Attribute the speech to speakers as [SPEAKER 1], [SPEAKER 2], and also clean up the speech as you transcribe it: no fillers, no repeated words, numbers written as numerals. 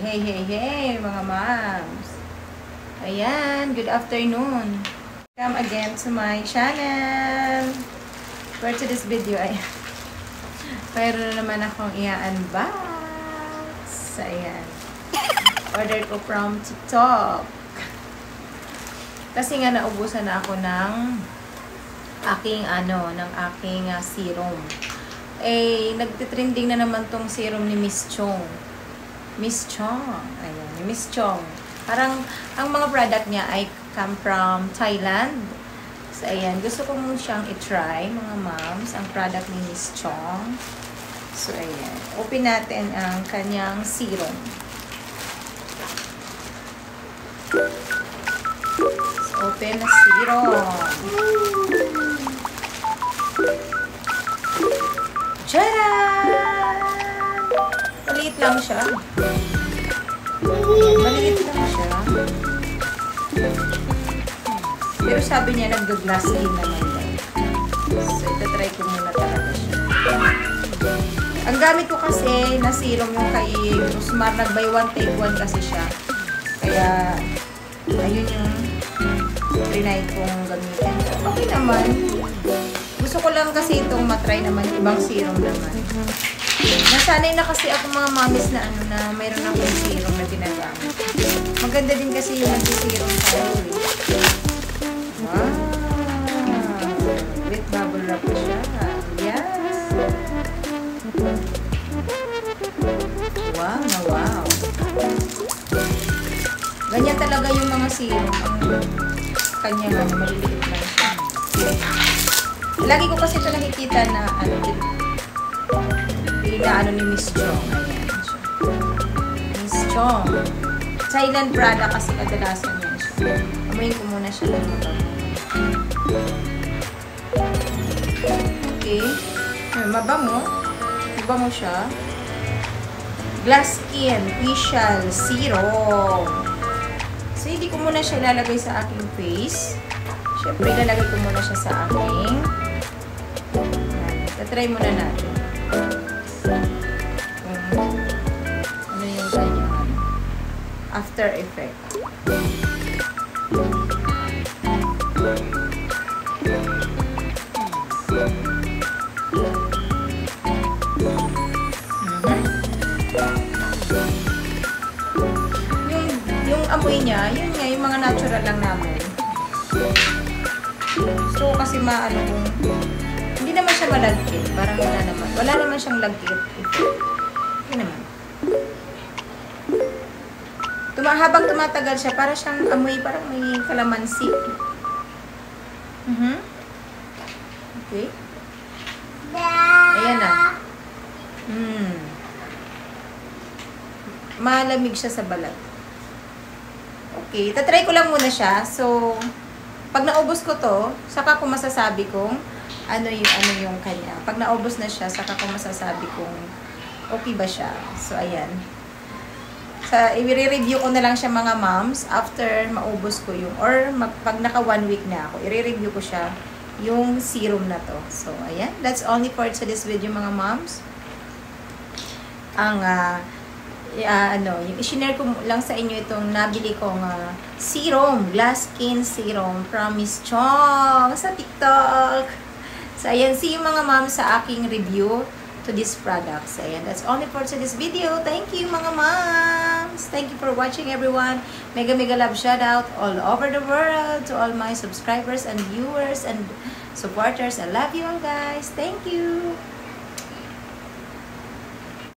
[SPEAKER 1] Hey, mga moms. Ayan, good afternoon. Welcome again to my channel. For today's video, ay mayroon na naman akong i-unbox. Ayan. Order ko from TikTok. Kasi nga naubusan na ako ng aking serum. Nagtitrending na naman tong serum ni Miss Chong. Miss Chong. Ayan, Miss Chong. Parang, ang mga product niya ay come from Thailand. So, ayan. Gusto ko muna siyang i-try, mga moms, ang product ni Miss Chong. So, ayan. Open natin ang kanyang serum. So, open na serum. Tcharam! Maliit lang siya. Maliit lang siya. Pero sabi niya, nag-glass din naman daw. So, itatry ko muna talaga siya. Ang gamit ko kasi na serum yung kay Rosmar. Nag-buy one, take one kasi siya. Kaya, ayun yung trinay kong gamitin. Okay naman. Gusto ko lang kasi itong matry naman. Ibang serum naman. Nasanay na kasi ako mga mamis na mayroon akong serum na ginagamit. Maganda din kasi yung nag-serum tayo. Wow! With bubble wrap pa siya. Yeah! Wow na wow! Ganyan talaga yung mga serum. Ang kanya maliliit lang siya. Lagi ko kasi ito nakikita na ni Miss Chong. Ayan siya. Miss Chong. Thailand product kasi kadalasan yan siya. Amuyin ko muna siya lang okay. Mabango. Mabango siya. Glass Skin Facial Serum. So, hindi ko muna siya lalagay sa aking face. Siyempre, lalagay ko muna siya sa aking. Tatry muna natin. Ano yung kanyang after effect. Yung amoy niya, yun nga, yung mga natural lang namin. So, kasi hindi naman siya malagkit. Parang wala naman siyang lagkit. Hindi naman. Habang tumatagal siya, para siyang amoy, parang may kalamansi. Okay. Ayan na. Malamig siya sa balat. Okay. Tatry ko lang muna siya. So, pag naubos ko to, saka ko masasabi kung ano yung kanya. Pag naubos na siya, saka ko masasabi kung okay ba siya. So, ayan. I-review ko na lang siya mga moms after maubos ko yung, or pag naka 1 week na ako, i-review ko siya yung serum na to. So, ayan. That's only for today's video mga moms. Yung i-share ko lang sa inyo itong nabili kong serum, Glass Skin Serum from Miss Chong sa TikTok. So, ayan, see you mga ma'am sa aking review to this product. So, ayan, that's only for today's video. Thank you mga moms. Thank you for watching everyone. Mega love shout out all over the world to all my subscribers and viewers and supporters. I love you all guys. Thank you.